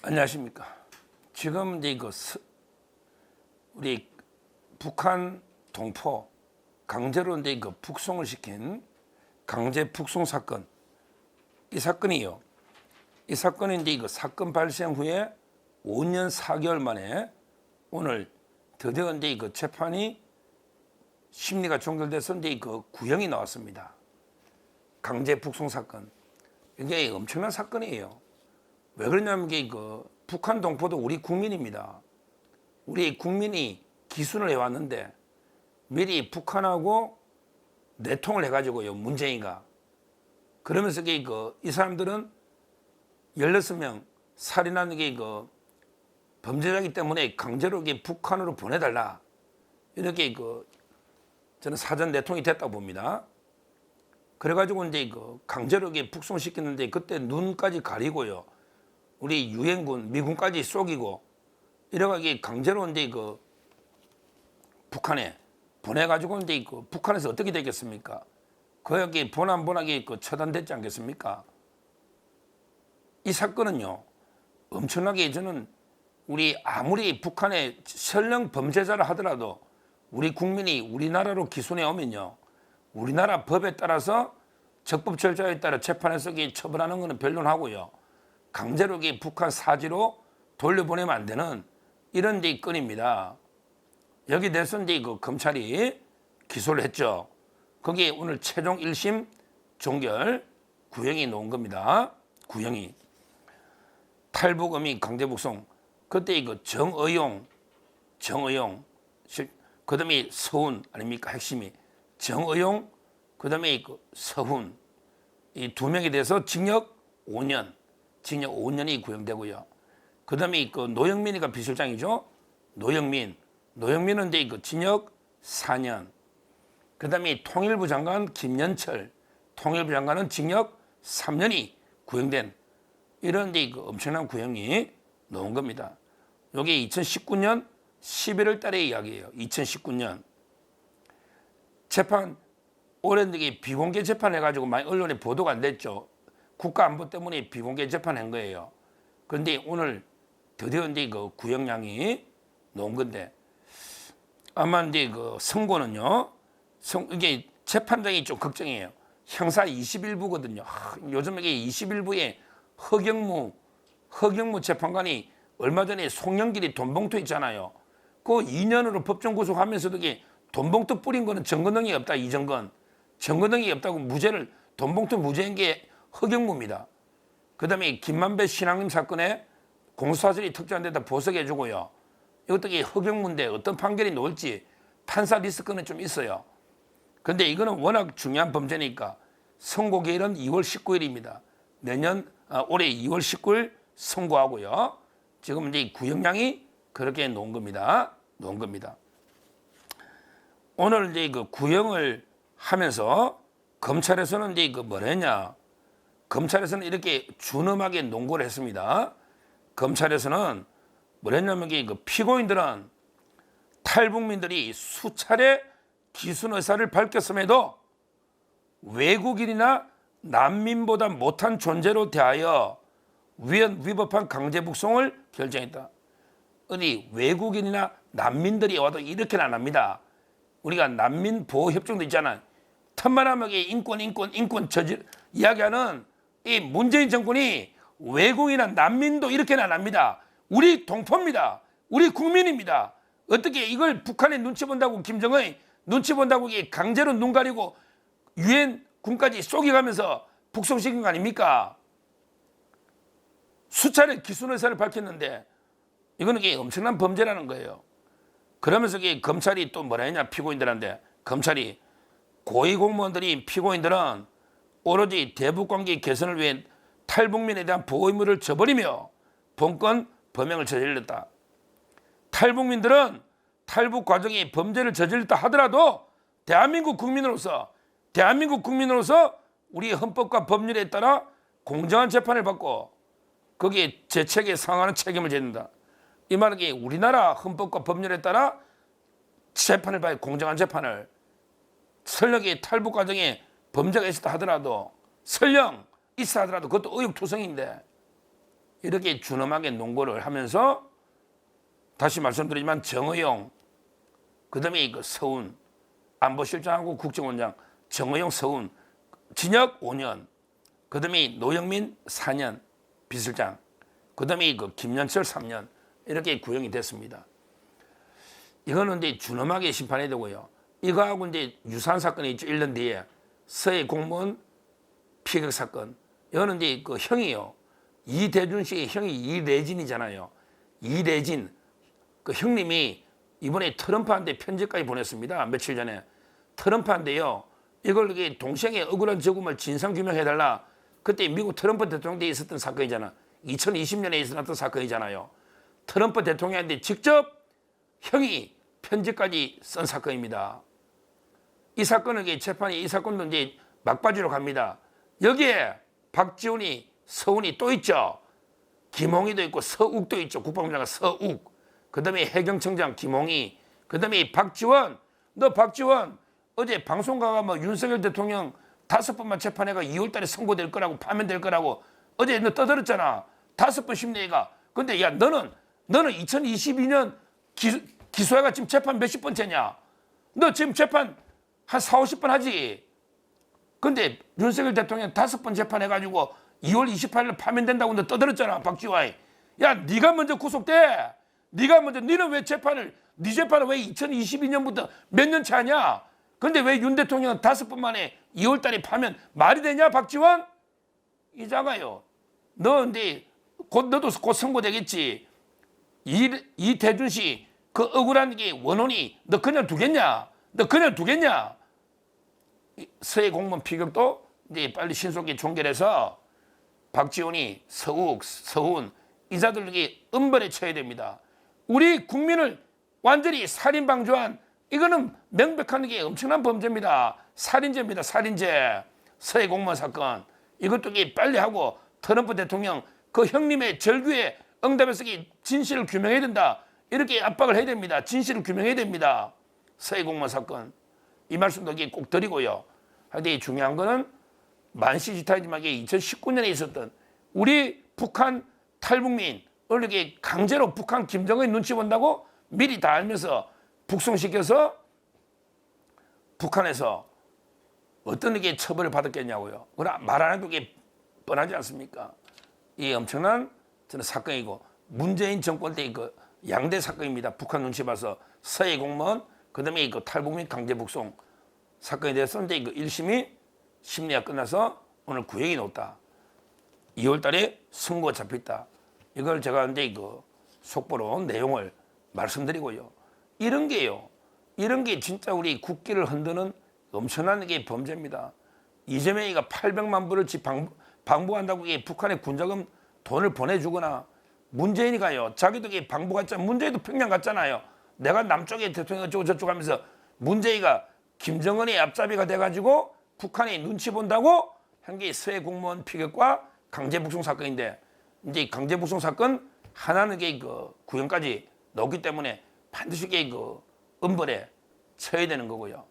안녕하십니까. 지금 이제 우리 북한 동포 강제로 이제 북송을 시킨 강제 북송 사건, 이 사건이요. 이 사건이 이제 사건 발생 후에 5년 4개월 만에 오늘 드디어 이제 재판이 심리가 종결돼서 이제 구형이 나왔습니다. 강제 북송 사건. 이게 엄청난 사건이에요. 왜 그러냐면 이게 북한 동포도 우리 국민입니다. 우리 국민이 기순을 해왔는데 미리 북한하고 내통을 해가지고요, 문재인가. 그러면서 이 사람들은 16명 살인한 범죄자이기 때문에 강제로 북한으로 보내달라. 이렇게 저는 사전 내통이 됐다고 봅니다. 그래가지고 이제 강제로 북송시켰는데 그때 눈까지 가리고요. 우리 유엔군, 미군까지 쏘기고 이래가 강제로 이제 북한에 보내가지고 이제 북한에서 어떻게 되겠습니까? 거기 보남보나게 처단됐지 않겠습니까? 이 사건은요, 엄청나게 저는 우리 아무리 북한의 설령 범죄자라 하더라도 우리 국민이 우리나라로 기소해 오면요, 우리나라 법에 따라서 적법 절차에 따라 재판에서 처벌하는 것은 변론하고요. 강제로 북한 사지로 돌려보내면 안 되는 이런 데 건입니다. 여기 대해서 이제 검찰이 기소를 했죠. 거기에 오늘 최종 1심 종결 구형이 나온 겁니다. 구형이. 탈북 어미 강제 북송. 그때 정의용, 그 다음에 서훈 아닙니까? 핵심이. 정의용, 그 다음에 서훈. 이 두 명에 대해서 징역 5년이 구형되고요. 그 다음에 노영민이가 비서장이죠. 노영민은 이제 징역 4년. 그 다음에 통일부 장관 김연철, 통일부 장관은 징역 3년이 구형된 이런 이제 엄청난 구형이 나온 겁니다. 이게 2019년 11월 달의 이야기예요. 2019년. 재판, 올해 비공개 재판해가지고 많이 언론에 보도가 안 됐죠. 국가안보 때문에 비공개 재판한 거예요. 그런데 오늘 드디어 이제 구형량이 나온 건데, 아마 이제 선고는요, 이게 재판장이 좀 걱정이에요. 형사 21부거든요. 요즘 이게 21부에 허경무 재판관이 얼마 전에 송영길이 돈봉투 있잖아요. 그 2년으로 법정 구속하면서도 이게 돈봉투 뿌린 거는 정근능이 없다, 이정근. 정근능이 없다고 무죄를, 돈봉투 무죄인 게 허경무입니다. 그 다음에 김만배 신앙님 사건에 공소사실이 특정한 데다 보석해 주고요. 이것도 허경무인데 어떤 판결이 나올지 판사 리스크는 좀 있어요. 근데 이거는 워낙 중요한 범죄니까 선고 기일은 2월 19일입니다. 올해 2월 19일 선고하고요. 지금 이제 구형량이 그렇게 놓은 겁니다. 오늘 이제 구형을 하면서 검찰에서는 이제 뭐랬냐? 검찰에서는 이렇게 준엄하게 논고를 했습니다. 검찰에서는 뭐랬냐면 피고인들은 탈북민들이 수차례 기순 의사를 밝혔음에도 외국인이나 난민보다 못한 존재로 대하여 위법한 강제 북송을 결정했다. 어디 외국인이나 난민들이 와도 이렇게는 안 합니다. 우리가 난민 보호 협정도 있잖아요. 틈만하게 인권 저질 이야기하는 이 문재인 정권이 외국인이나 난민도 이렇게는 안 합니다. 우리 동포입니다. 우리 국민입니다. 어떻게 이걸 북한의 눈치 본다고, 김정은이 눈치 본다고 강제로 눈 가리고 유엔 군까지 쏘기가면서 북송시킨 거 아닙니까? 수차례 기순 의사를 밝혔는데 이거는 엄청난 범죄라는 거예요. 그러면서 검찰이 또 뭐라 했냐, 피고인들한테. 검찰이 고위공무원들이 피고인들은 오로지 대북관계 개선을 위해 탈북민에 대한 보호 의무를 저버리며 본건 범행을 저질렀다. 탈북민들은 탈북 과정에 범죄를 저질렀다 하더라도 대한민국 국민으로서 우리 헌법과 법률에 따라 공정한 재판을 받고 거기에 재책에 상하는 책임을 져야 이 말은 우리나라 헌법과 법률에 따라 재판을 봐야 공정한 재판을. 설령이 탈북 과정에 범죄가 있었다 하더라도, 설령 있어 하더라도 그것도 의혹투성인데 이렇게 준엄하게 농고를 하면서 다시 말씀드리지만 정의용, 그다음에 그 서훈 안보실장하고 국정원장 정의용, 서훈 징역 5년, 그다음에 노영민 4년 비서장, 그다음에 그 김연철 3년 이렇게 구형이 됐습니다. 이거는 이제 준엄하게 심판해야 되고요. 이거하고 이제 유사한 사건이 있죠. 1년 뒤에 서해 공무원 피격 사건. 이거는 이제 그 형이요. 이대준 씨의 형이 이래진이잖아요. 이래진 그 형님이 이번에 트럼프한테 편지까지 보냈습니다. 며칠 전에 트럼프한테요. 이걸 이게 동생의 억울한 죽음을 진상 규명해달라. 그때 미국 트럼프 대통령 때 있었던 사건이잖아. 2020년에 있었던 사건이잖아요. 트럼프 대통령한테 직접 형이 편지까지 쓴 사건입니다. 이 사건은 재판이 이 사건도 이제 막바지로 갑니다. 여기에 박지원이 서훈이 또 있죠. 김홍희도 있고 서욱도 있죠. 국방부 장관 서욱. 그다음에 해경청장 김홍희. 그다음에 박지원. 너 박지원 어제 방송 가가 뭐 윤석열 대통령 5번만 재판해가 2월달에 선고될 거라고 파면될 거라고 어제 너 떠들었잖아. 5번 심리가. 근데 야 너는 2022년 기소해가 지금 재판 몇십 번째냐? 너 지금 재판 한 4, 50번 하지. 근데 윤석열 대통령 5번 재판해가지고 2월 28일 파면된다고 너 떠들었잖아. 박지원. 야 네가 먼저 구속돼. 네가 먼저. 너는 왜 재판을 네 재판을 왜 2022년부터 몇 년째 하냐? 근데 왜 윤 대통령은 5번 만에 2월 달에 파면 말이 되냐 박지원? 이자가요. 너 근데 너도 곧 선고되겠지. 이대준 씨 그 억울한 게 원혼이 너 그냥 두겠냐? 너 그냥 두겠냐? 서해 공무원 피격도 이제 빨리 신속히 종결해서 박지원이 서욱, 서훈 이자들에게 엄벌에 처해야 됩니다. 우리 국민을 완전히 살인 방조한 이거는 명백한 게 엄청난 범죄입니다. 살인죄입니다. 살인죄. 서해 공무원 사건 이것도 빨리 하고 트럼프 대통령 그 형님의 절규에 응답해서 진실을 규명해야 된다. 이렇게 압박을 해야 됩니다. 진실을 규명해야 됩니다. 서해 공무원 사건 이 말씀도 꼭 드리고요. 하여튼 중요한 거는 만시지탄이지만 2019년에 있었던 우리 북한 탈북민 이렇게 강제로 북한 김정은이 눈치 본다고 미리 다 알면서 북송시켜서 북한에서 어떤 게 처벌을 받았겠냐고요. 말 안 해도 이게 뻔하지 않습니까? 이게 엄청난 저는 사건이고 문재인 정권 때 그 양대 사건입니다. 북한 눈치 봐서 서해 공무원 그다음에 그 탈북민 강제 북송 사건이 됐었는데 그 1심이 심리가 끝나서 오늘 구형이 나왔다. 2월 달에 선고가 잡혔다. 이걸 제가 이제 그 속보로 내용을 말씀드리고요. 이런 게요. 이런 게 진짜 우리 국기를 흔드는 엄청난 게 범죄입니다. 이재명이가 800만 불어치 방북한다고 북한에 군자금 돈을 보내주거나 문재인이 가요. 자기도 방북 갔잖아요. 문재인도 평양 갔잖아요. 내가 남쪽에 대통령 어쩌고 저쩌고 하면서 문재인이가 김정은의 앞잡이가 돼가지고 북한에 눈치 본다고 한 게 서해 공무원 피격과 강제 북송 사건인데 이제 강제 북송 사건 하나는 그 구형까지 넣기 때문에 반드시 그 엄벌에 처해야 되는 거고요.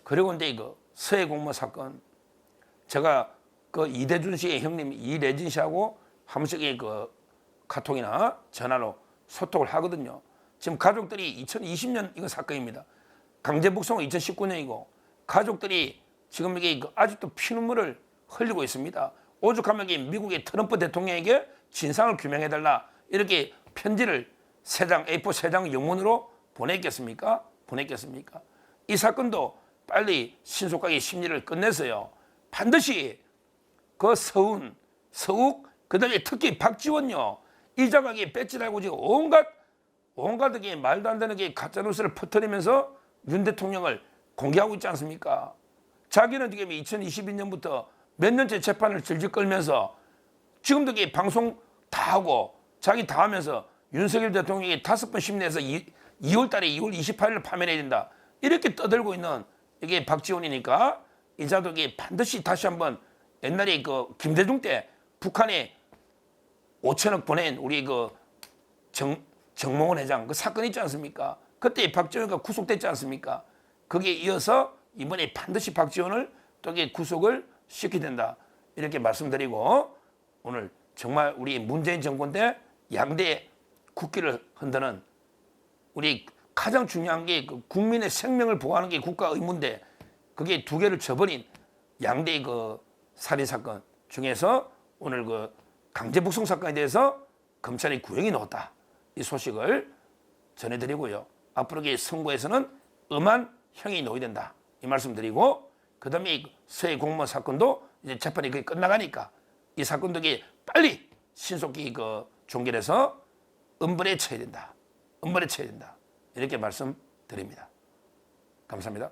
그리고 이제 그 서해 공무원 사건 제가 그 이대준 씨의 형님 이래진 씨하고 한 번씩 그 카톡이나 전화로 소통을 하거든요. 지금 가족들이 2020년 이거 사건입니다. 강제 북송은 2019년이고 가족들이 지금 이게 아직도 피눈물을 흘리고 있습니다. 오죽하면 미국의 트럼프 대통령에게 진상을 규명해달라 이렇게 편지를 A4 3장 영문으로 보냈겠습니까? 이 사건도 빨리 신속하게 심리를 끝내서요. 반드시 그 서훈, 서욱, 그다음에 특히 박지원요. 이자각이 배지라고 지금 온갖 말도 안 되는 게 가짜뉴스를 퍼뜨리면서 윤 대통령을 공개하고 있지 않습니까? 자기는 지금 2022년부터 몇 년째 재판을 질질 끌면서 지금도 방송 다 하고 자기 다 하면서 윤석열 대통령이 5번 심리해서 2월 달에 2월 28일 파면해야 된다. 이렇게 떠들고 있는 이게 박지원이니까 이자도 반드시 다시 한번 옛날에 그 김대중 때 북한에 5천억 보낸 우리 그 정몽원 회장 그 사건 있지 않습니까? 그때 박지원이가 구속됐지 않습니까? 거기에 이어서 이번에 반드시 박지원을 또 구속을 시켜야 된다. 이렇게 말씀드리고 오늘 정말 우리 문재인 정권 때 양대 국기를 흔드는 우리 가장 중요한 게 그 국민의 생명을 보호하는 게 국가 의무인데 그게 두 개를 저버린 양대 그 살인 사건 중에서 오늘 그 강제 북송 사건에 대해서 검찰이 구형이 나왔다. 이 소식을 전해드리고요. 앞으로 선고에서는 엄한 형이 노이된다. 이 말씀드리고 그다음에 서해 공무원 사건도 이제 재판이 거의 끝나가니까 이 사건도 빨리 신속히 그 종결해서 엄벌에 쳐야 된다. 엄벌에 쳐야 된다. 이렇게 말씀드립니다. 감사합니다.